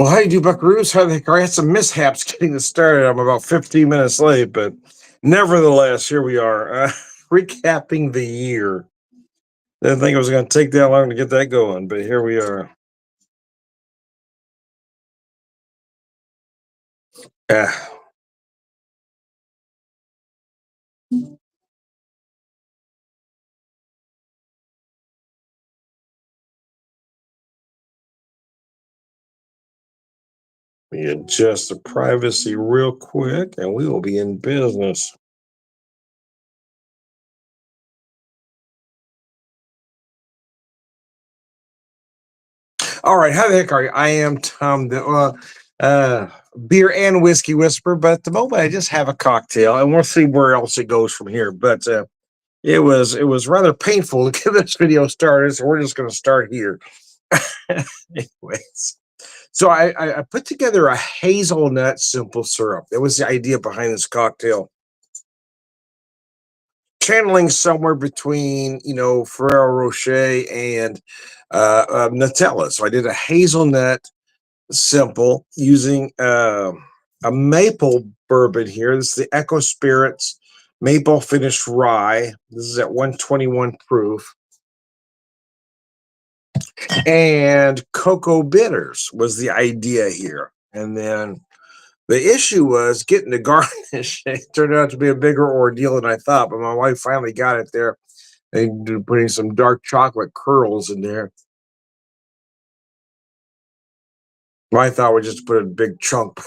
Well, how do you do, Buckaroos? How the heck? I had some mishaps getting this started. I'm about 15 minutes late, but nevertheless, here we are, recapping the year. Didn't think it was going to take that long to get that going, but here we are. Ah, let me adjust the privacy real quick, and we will be in business. All right, how the heck are you? I am Tom, the beer and whiskey whisperer, but at the moment I just have a cocktail, and we'll see where else it goes from here. But it was rather painful to get this video started, so we're just going to start here. Anyways, so I put together a hazelnut simple syrup. That was the idea behind this cocktail. Channeling somewhere between Ferrero Rocher and Nutella. So I did a hazelnut simple using a maple bourbon here. This is the Echo Spirits maple finished rye. This is at 121 proof. And cocoa bitters was the idea here. And then the issue was getting the garnish. It turned out to be a bigger ordeal than I thought, but my wife finally got it there. And putting some dark chocolate curls in there. My thought was just put a big chunk.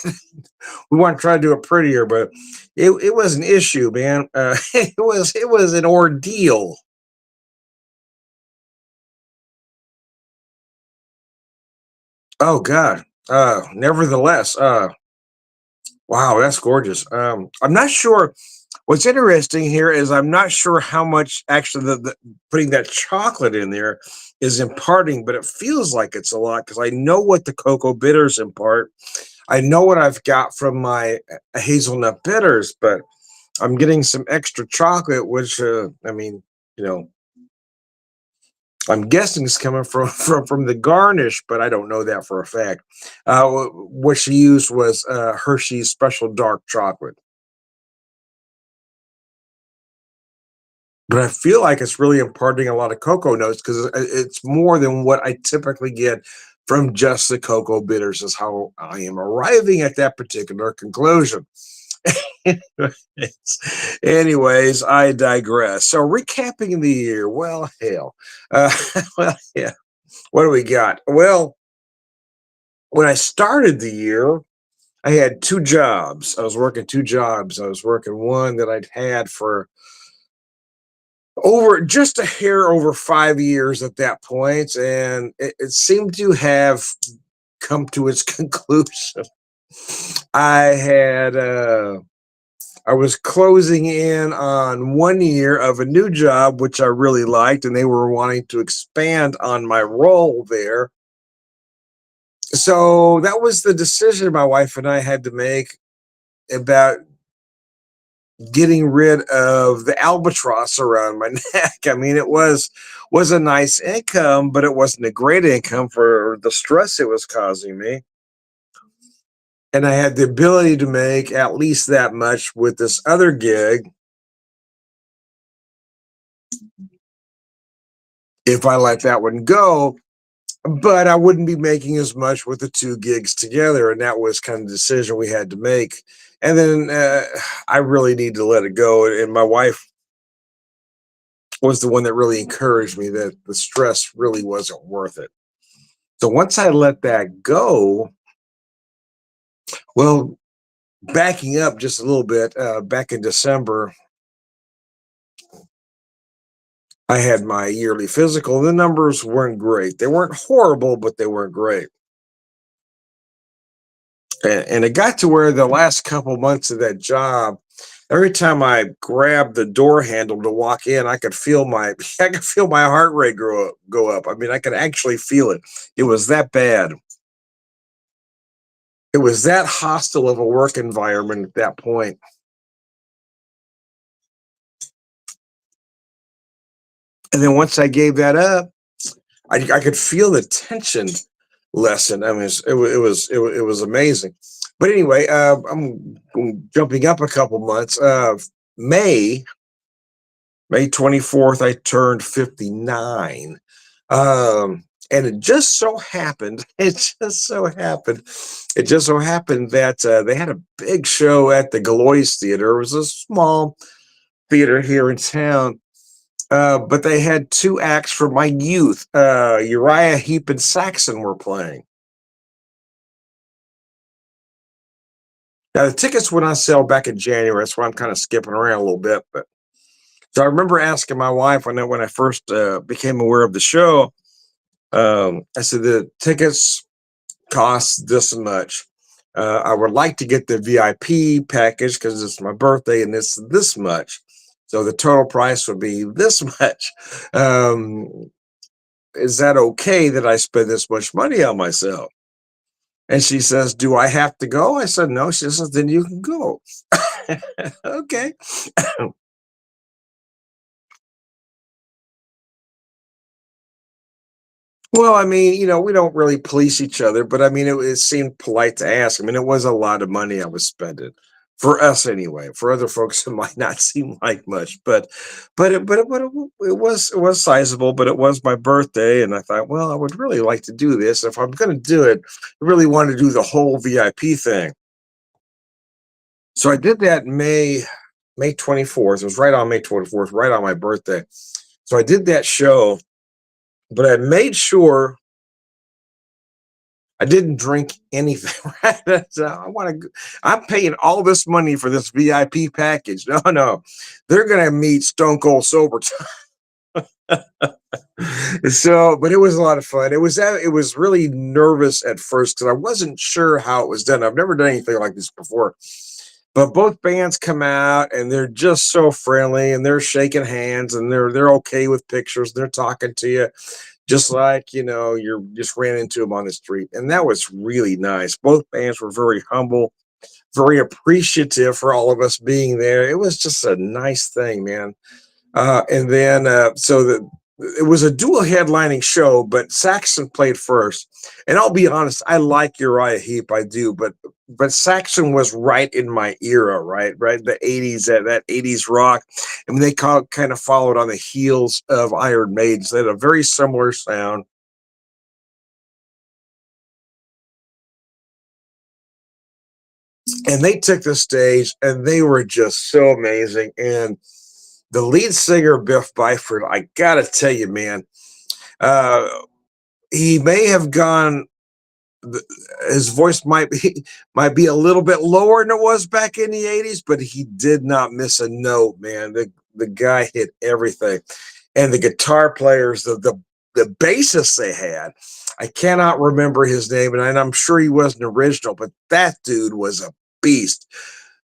We want to try to do it prettier, but it was an issue, man. It was an ordeal. Oh God. Nevertheless, wow, that's gorgeous. I'm not sure. What's interesting here is I'm not sure how much actually the putting that chocolate in there is imparting, but it feels like it's a lot because I know what the cocoa bitters impart. I know what I've got from my hazelnut bitters, but I'm getting some extra chocolate, which I mean, you know, I'm guessing is coming from from the garnish, but I don't know that for a fact. What she used was Hershey's Special Dark Chocolate. But I feel like it's really imparting a lot of cocoa notes because it's more than what I typically get from just the cocoa bitters, is how I am arriving at that particular conclusion. Anyways, I digress. So, recapping the year, well, hell. Well, yeah. What do we got? Well, when I started the year, I had two jobs. I was working two jobs. I was working one that I'd had for over just a hair over 5 years at that point, and it seemed to have come to its conclusion. I had I was closing in on 1 year of a new job, which I really liked, and they were wanting to expand on my role there. So that was the decision my wife and I had to make about getting rid of the albatross around my neck. I mean, it was a nice income, but it wasn't a great income for the stress it was causing me. And I had the ability to make at least that much with this other gig if I let that one go, but I wouldn't be making as much with the two gigs together. And that was kind of the decision we had to make. And then I really need to let it go. And my wife was the one that really encouraged me that the stress really wasn't worth it. So once I let that go, well, backing up just a little bit, back in December, I had my yearly physical. The numbers weren't great. They weren't horrible, but they weren't great. And it got to where the last couple months of that job, every time I grabbed the door handle to walk in, I could feel my I could feel my heart rate go up. I mean, I could actually feel it. It was that bad. It was that hostile of a work environment at that point. And then once I gave that up, I could feel the tension lesson. I mean, it was amazing. But anyway, I'm jumping up a couple months. May May 24th, I turned 59. And it just so happened, it just so happened that they had a big show at the Galois Theater. It was a small theater here in town, but they had two acts from my youth. Uriah Heep and Saxon were playing. Now, the tickets went on sale back in January. That's why I'm kind of skipping around a little bit. But so I remember asking my wife when I first became aware of the show. I said the tickets cost this much. I would like to get the VIP package because it's my birthday and it's this much. So the total price would be this much. Um, is that okay that I spend this much money on myself? And she says, "Do I have to go?" I said, "No." She says, "Then you can go." Okay. Well, I mean, we don't really police each other, but I mean, it seemed polite to ask. I mean, it was a lot of money I was spending for us anyway. For other folks, it might not seem like much, it was sizable. But it was my birthday, and I thought, well, I would really like to do this. If I'm going to do it, I really want to do the whole VIP thing. So I did that May 24th. It was right on May 24th, right on my birthday. So I did that show, but I made sure I didn't drink anything. Right? So I want to. I'm paying all this money for this VIP package. No, no, they're gonna meet Stone Cold sober. So, but it was a lot of fun. It was really nervous at first because I wasn't sure how it was done. I've never done anything like this before. But both bands come out and they're just so friendly and they're shaking hands and they're okay with pictures. They're talking to you just like you're just ran into them on the street, and that was really nice. Both bands were very humble, very appreciative for all of us being there. It was just a nice thing, man. And then so the it was a dual headlining show, but Saxon played first. And I'll be honest, I like Uriah Heep, I do, but Saxon was right in my era, right, the '80s, that '80s rock. I mean, they kind of followed on the heels of Iron Maiden. So they had a very similar sound, and they took the stage, and they were just so amazing. And the lead singer, Biff Byford, I gotta tell you, man, uh, he may have gone th- his voice might be a little bit lower than it was back in the '80s, but he did not miss a note, man. The guy hit everything, and the guitar players, the bassist they had, I cannot remember his name, and I'm sure he wasn't original, but that dude was a beast.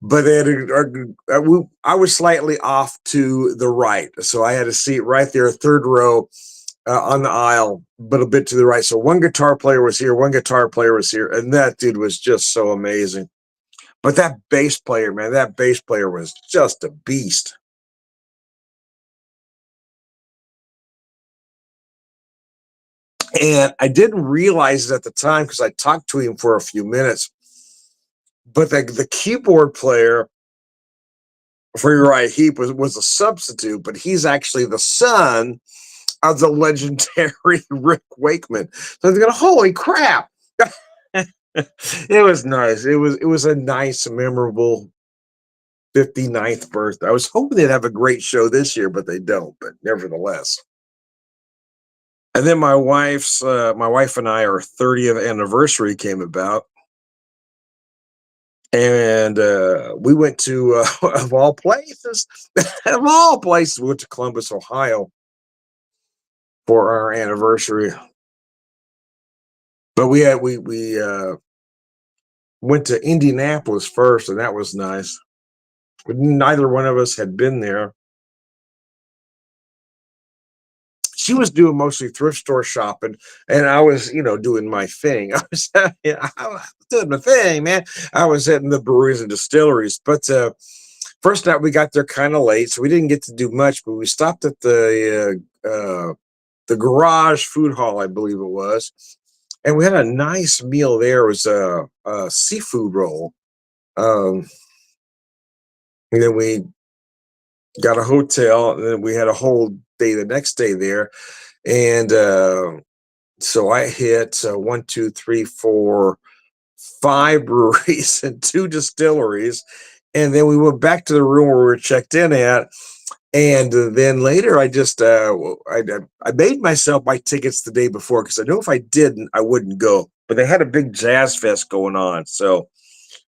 But I was slightly off to the right, so I had a seat right there, third row, on the aisle, but a bit to the right. So one guitar player was here, one guitar player was here, and that dude was just so amazing. But that bass player, man, that bass player was just a beast. And I didn't realize it at the time because I talked to him for a few minutes. But the keyboard player for Uriah Heep was a substitute, but he's actually the son of the legendary Rick Wakeman. So they're going, holy crap. It was nice. It was a nice, memorable 59th birthday. I was hoping they'd have a great show this year, but they don't. But nevertheless. And then my wife and I, our 30th anniversary came about, and we went to of all places, of all places, we went to Columbus, Ohio for our anniversary. But we went to Indianapolis first, and that was nice. But neither one of us had been there. She was doing mostly thrift store shopping, and I was, doing my thing. I was doing my thing, man. I was hitting the breweries and distilleries. But first night we got there kind of late, so we didn't get to do much. But we stopped at the Garage Food Hall, I believe it was, and we had a nice meal there. It was a seafood roll. Um, and then we got a hotel, and then we had a whole day the next day there. And so I hit one, two, three, four, five breweries and two distilleries. And then we went back to the room where we were checked in at. And then later, I just I made myself buy tickets the day before because I knew if I didn't, I wouldn't go. But they had a big jazz fest going on, so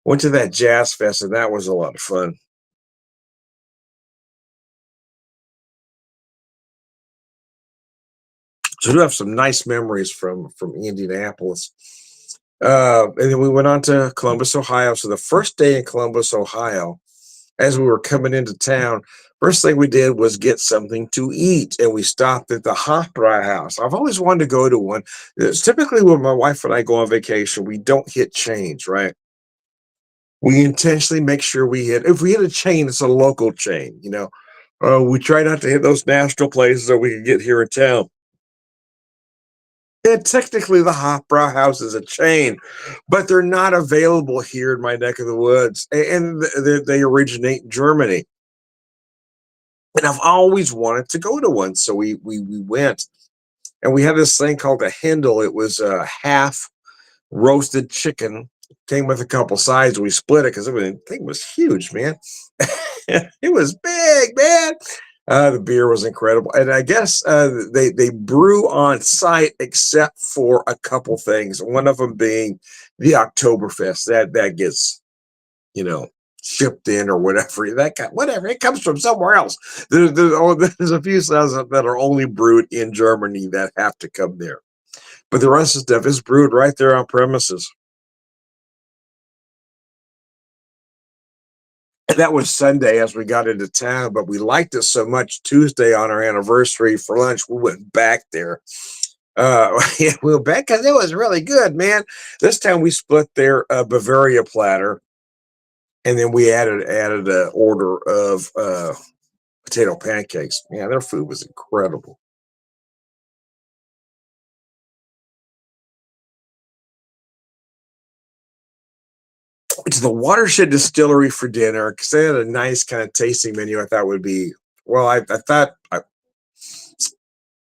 went to that jazz fest, and that was a lot of fun. So we do have some nice memories from Indianapolis. And then we went on to Columbus, Ohio. So the first day in Columbus, Ohio, as we were coming into town, first thing we did was get something to eat, and we stopped at the Hofbräu House. I've always wanted to go to one. It's typically when my wife and I go on vacation, we don't hit chains, right? We intentionally make sure we hit. If we hit a chain, it's a local chain. We try not to hit those national places that we can get here in town. And technically, the Hofbrau House is a chain, but they're not available here in my neck of the woods, and they originate in Germany. And I've always wanted to go to one, so we went, and we had this thing called a Hindle. It was a half roasted chicken, came with a couple sides. We split it because the thing was huge, man. It was big, man. The beer was incredible, and I guess they brew on site, except for a couple things. One of them being the Oktoberfest that gets you know shipped in or whatever. Whatever, it comes from somewhere else. There's a few styles that are only brewed in Germany that have to come there, but the rest of the stuff is brewed right there on premises. And that was Sunday as we got into town, but we liked it so much. Tuesday on our anniversary for lunch, we went back there. Yeah, we went back because it was really good, man. This time we split their Bavaria platter, and then we added an order of potato pancakes. Yeah, their food was incredible. To the Watershed Distillery for dinner because they had a nice kind of tasting menu. I thought would be well. I thought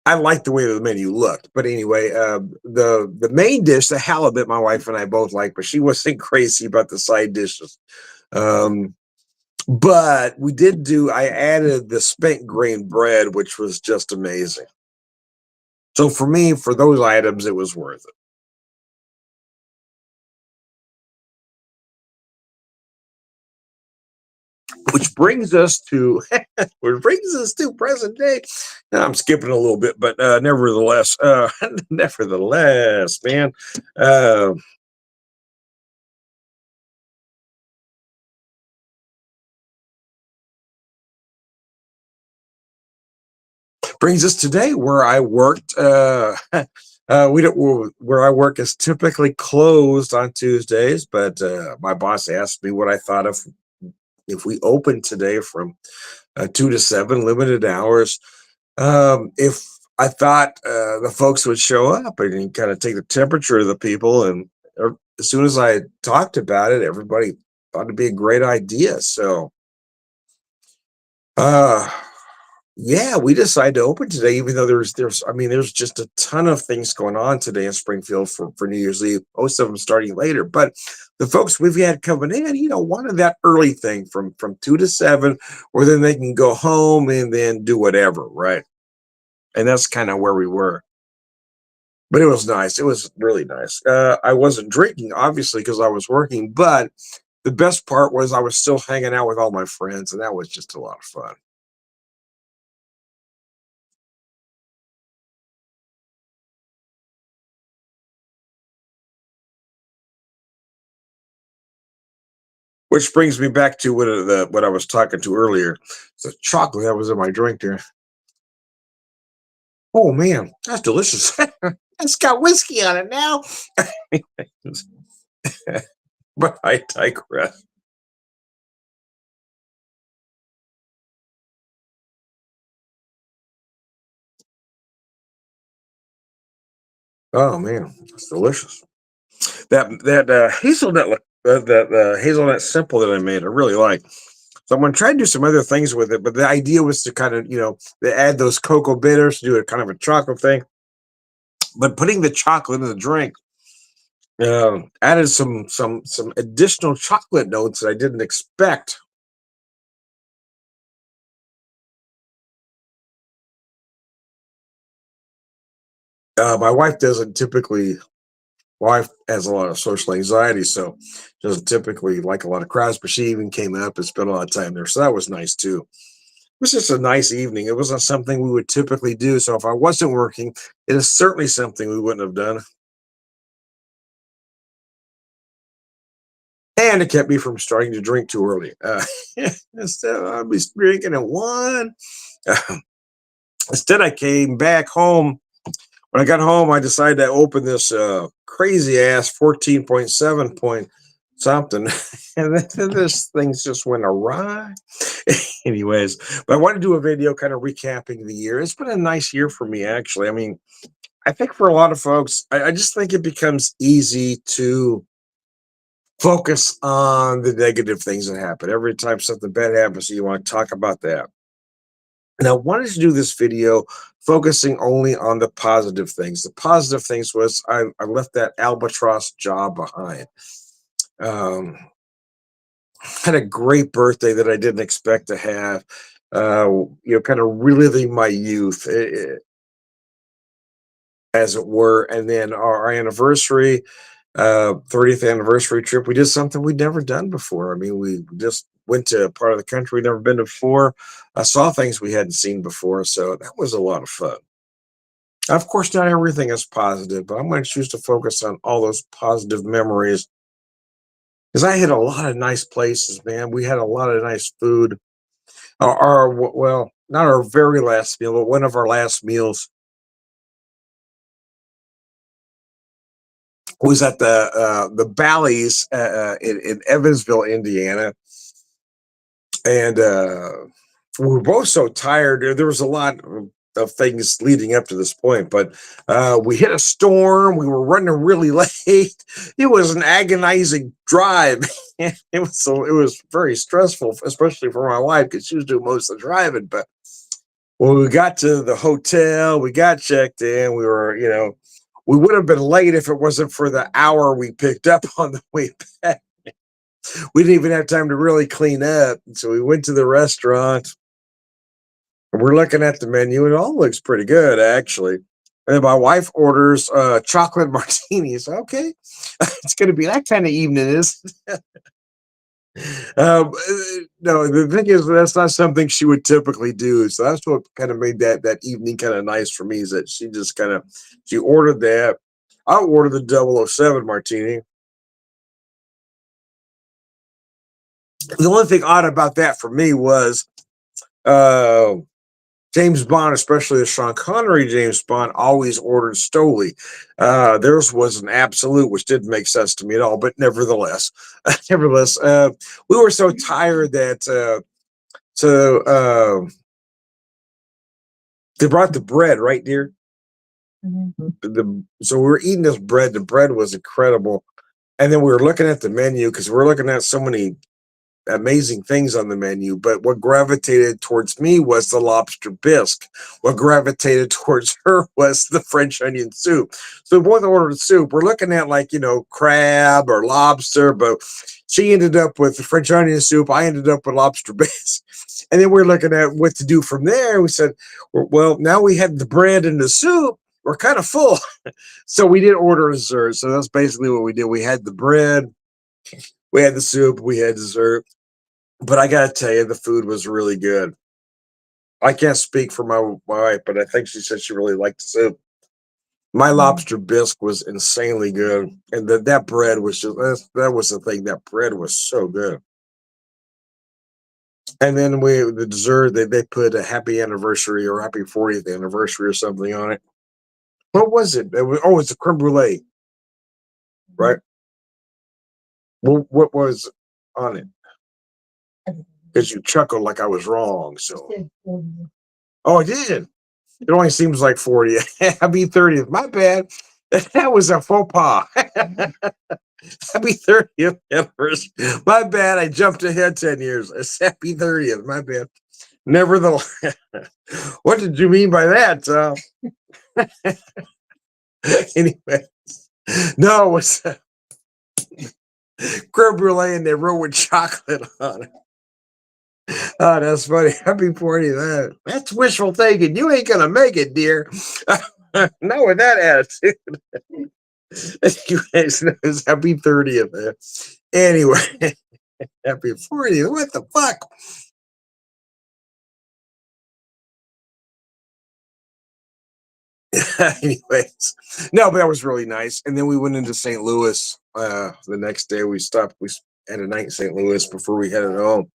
I liked the way the menu looked. But anyway, the main dish, the halibut, my wife and I both liked, but she wasn't crazy about the side dishes. Um, but we did do. I added the spent grain bread, which was just amazing. So for me, for those items, it was worth it. Which brings us to which brings us to present day. Now, I'm skipping a little bit, but nevertheless, nevertheless, man. Uh, Brings us today where I worked. We don't where I work is typically closed on Tuesdays, but my boss asked me what I thought of if we opened today from 2 to 7, limited hours. If I thought the folks would show up and kind of take the temperature of the people, and as soon as I talked about it, everybody thought it'd be a great idea. So, uh, yeah, we decided to open today, even though there's just a ton of things going on today in Springfield for New Year's Eve. Most of them starting later, but the folks we've had coming in, wanted that early thing from 2 to 7, where then they can go home and then do whatever, right? And that's kind of where we were. But it was nice. It was really nice. I wasn't drinking, obviously, because I was working, but the best part was I was still hanging out with all my friends, and that was just a lot of fun. Which brings me back to what I was talking to earlier. The chocolate that was in my drink there. Oh man, that's delicious. It's got whiskey on it now. But I digress. Oh man, it's delicious. That hazelnut, that hazelnut simple that I made, I really like. So I'm gonna try and do some other things with it, but the idea was to kind of, they add those cocoa bitters to do a kind of a chocolate thing. But putting the chocolate in the drink added some additional chocolate notes that I didn't expect. My wife doesn't typically. Wife has a lot of social anxiety, so she doesn't typically like a lot of crowds. But she even came up and spent a lot of time there, so that was nice too. It was just a nice evening. It wasn't something we would typically do. So if I wasn't working, it is certainly something we wouldn't have done. And it kept me from starting to drink too early. Instead, I'd be drinking at one. Instead, I came back home. When I got home, I decided to open this crazy ass 14.7 point something. And then this thing's just went awry. Anyways, but I want to do a video kind of recapping the year. It's been a nice year for me, actually. I mean, I think for a lot of folks, I just think it becomes easy to focus on the negative things that happen. Every time something bad happens, you want to talk about that. And I wanted to do this video focusing only on the positive things. The positive things was I left that albatross job behind. Um, had a great birthday that I didn't expect to have. Kind of reliving my youth, as it were. And then our anniversary, 30th anniversary trip, we did something we'd never done before. I mean, we just went to a part of the country we'd never been to before. I saw things we hadn't seen before, so that was a lot of fun. Of course, not everything is positive, but I'm going to choose to focus on all those positive memories because I hit a lot of nice places, man. We had a lot of nice food. Well, not our very last meal, but one of our last meals was at the Bally's in Evansville, Indiana, and we were both so tired. There was a lot of things leading up to this point, but we hit a storm. We were running really late. It was an agonizing drive. It was very stressful, especially for my wife because she was doing most of the driving. But when we got to the hotel, we got checked in. We would have been late if it wasn't for the hour we picked up on the way back. We didn't even have time to really clean up. So we went to the restaurant and we're looking at the menu and it all looks pretty good actually. And then my wife orders chocolate martinis. Okay. It's gonna be that kind of evening, is no, the thing is that's not something she would typically do. So that's what kind of made that evening kind of nice for me is that she ordered that. I ordered the 007 martini. The only thing odd about that for me was uh, James Bond, especially the Sean Connery James Bond, always ordered Stoli. Theirs was an absolute, which didn't make sense to me at all, but nevertheless, we were so tired that they brought the bread, right, dear? So we were eating this bread. The bread was incredible, and then we were looking at the menu because we're looking at so many amazing things on the menu, but what gravitated towards me was the lobster bisque. What gravitated towards her was the French onion soup. So we both ordered soup. We're looking at like, crab or lobster, but she ended up with the French onion soup. I ended up with lobster bisque. And then we're looking at what to do from there. We said, well, now we had the bread and the soup. We're kind of full. So we did order a dessert. So that's basically what we did. We had the bread, we had the soup, we had dessert. But I gotta tell you, the food was really good. I can't speak for my wife, but I think she said she really liked the soup. My lobster bisque was insanely good, and that bread was that was the thing. That bread was so good. And then the dessert they put a happy anniversary or happy 40th anniversary or something on it. What was it? It's a creme brulee, right? Well, what was on it? Because you chuckled like I was wrong. So, oh, I did. It only seems like 40. Happy 30th. My bad. That was a faux pas. Happy 30th anniversary. My bad. I jumped ahead 10 years. It's happy 30th. My bad. Nevertheless, what did you mean by that? Anyway, no, it was creme brulee and they wrote with chocolate on it. Oh, that's funny. Happy 40th. That's wishful thinking. You ain't going to make it, dear. Not with that attitude. You guys know it's happy 30th. Anyway, happy 40th. What the fuck? Anyways, no, but that was really nice. And then we went into St. Louis. The next day we stopped. We had a night in St. Louis before we headed home.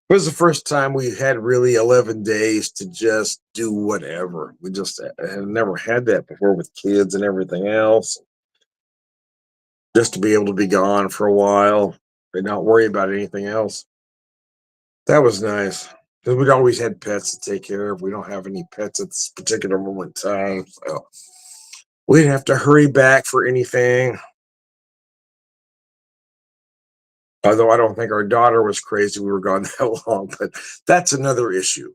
It was the first time we had really 11 days to just do whatever. We just had never had that before with kids and everything else. Just to be able to be gone for a while and not worry about anything else. That was nice because we'd always had pets to take care of. We don't have any pets at this particular moment in time. So we didn't have to hurry back for anything. Although I don't think our daughter was crazy we were gone that long, but that's another issue.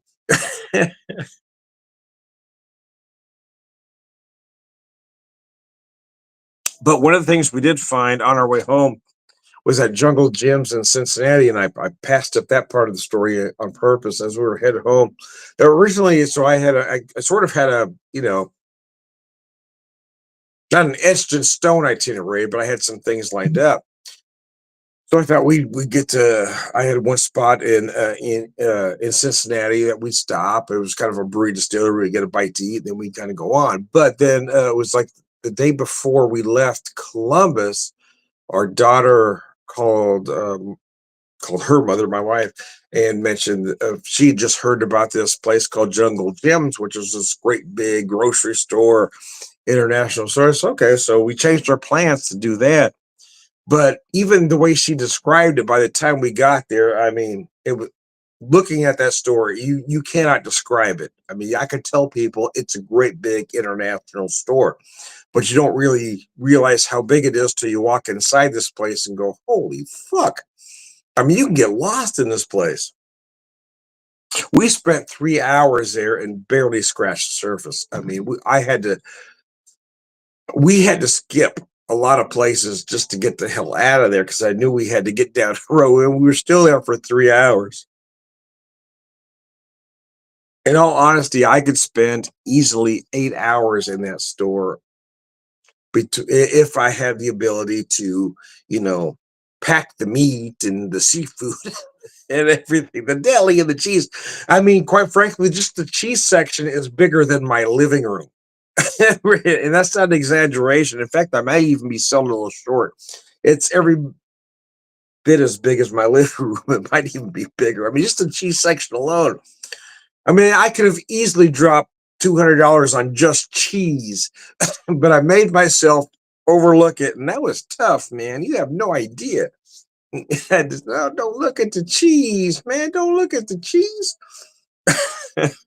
But one of the things we did find on our way home was at Jungle Gyms in Cincinnati, and I passed up that part of the story on purpose as we were headed home. Originally, so I sort of had a not an etched in stone itinerary, but I had some things lined up. So I thought we get to. I had one spot in Cincinnati that we'd stop. It was kind of a brewery distillery. We get a bite to eat, and then we kind of go on. But then it was like the day before we left Columbus. Our daughter called her mother, my wife, and mentioned she had just heard about this place called Jungle Gyms, which is this great big grocery store, international source. Okay, so we changed our plans to do that. But even the way she described it, by the time we got there, I mean, it was looking at that store, you cannot describe it. I mean, I could tell people it's a great big international store, but you don't really realize how big it is till you walk inside this place and go, holy fuck. I mean, you can get lost in this place. We spent 3 hours there and barely scratched the surface. I mean, we had to skip a lot of places just to get the hell out of there because I knew we had to get down the road, and we were still there for 3 hours. In all honesty, I could spend easily 8 hours in that store if I had the ability to, you know, pack the meat and the seafood and everything, the deli and the cheese. I mean, quite frankly, just the cheese section is bigger than my living room. And that's not an exaggeration. In fact, I may even be selling a little short. It's every bit as big as my living room. It might even be bigger. I mean, just the cheese section alone. I mean, I could have easily dropped $200 on just cheese, but I made myself overlook it, and that was tough, man. You have no idea. No, don't look at the cheese, man. Don't look at the cheese.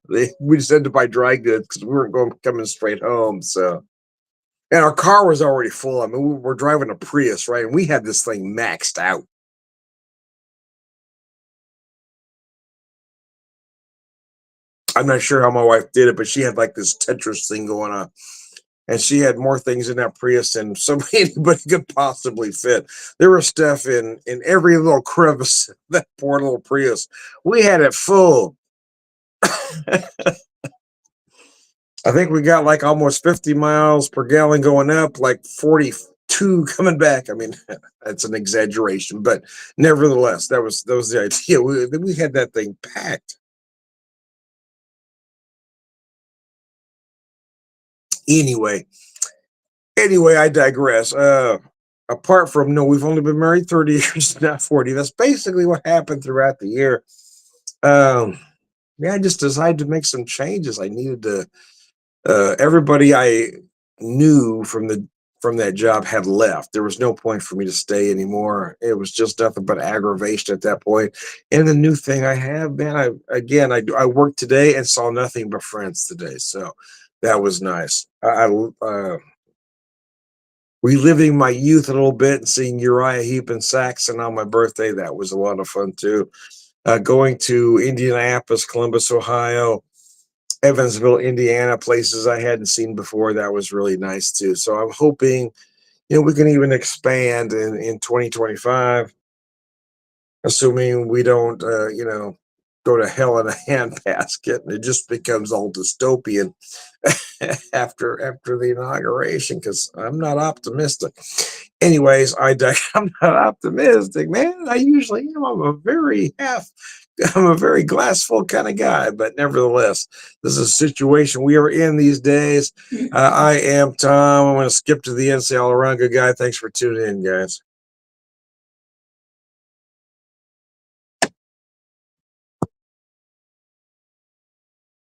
We just had to buy dry goods because we weren't going coming straight home. So, and our car was already full. I mean, we were driving a Prius, right? And we had this thing maxed out. I'm not sure how my wife did it, but she had like this Tetris thing going on. And she had more things in that Prius than somebody anybody could possibly fit. There was stuff in every little crevice of that poor little Prius. We had it full. I think we got like almost 50 miles per gallon going up, like 42 coming back. I mean, that's an exaggeration, but nevertheless, that was the idea. We had that thing packed. Anyway, anyway, I digress. Apart from no, we've only been married 30 years, not 40. That's basically what happened throughout the year. Um, yeah, I just decided to make some changes. I needed to everybody I knew from the from that job had left. There was no point for me to stay anymore. It was just nothing but aggravation at that point. And the new thing I have, man, I worked today and saw nothing but friends today, so that was nice. Reliving my youth a little bit and seeing Uriah Heep and Saxon on my birthday. That was a lot of fun too. Going to Indianapolis, Columbus, Ohio, Evansville, Indiana, places I hadn't seen before. That was really nice too. So I'm hoping, we can even expand in 2025, assuming we don't, go to hell in a handbasket and it just becomes all dystopian after the inauguration. Because I'm not optimistic. Anyways, I'm not optimistic, man. I usually am. I'm a very glass full kind of guy, but nevertheless, this is a situation we are in these days. I am Tom. I'm going to skip to the end. Say all around good guy. Thanks for tuning in, guys.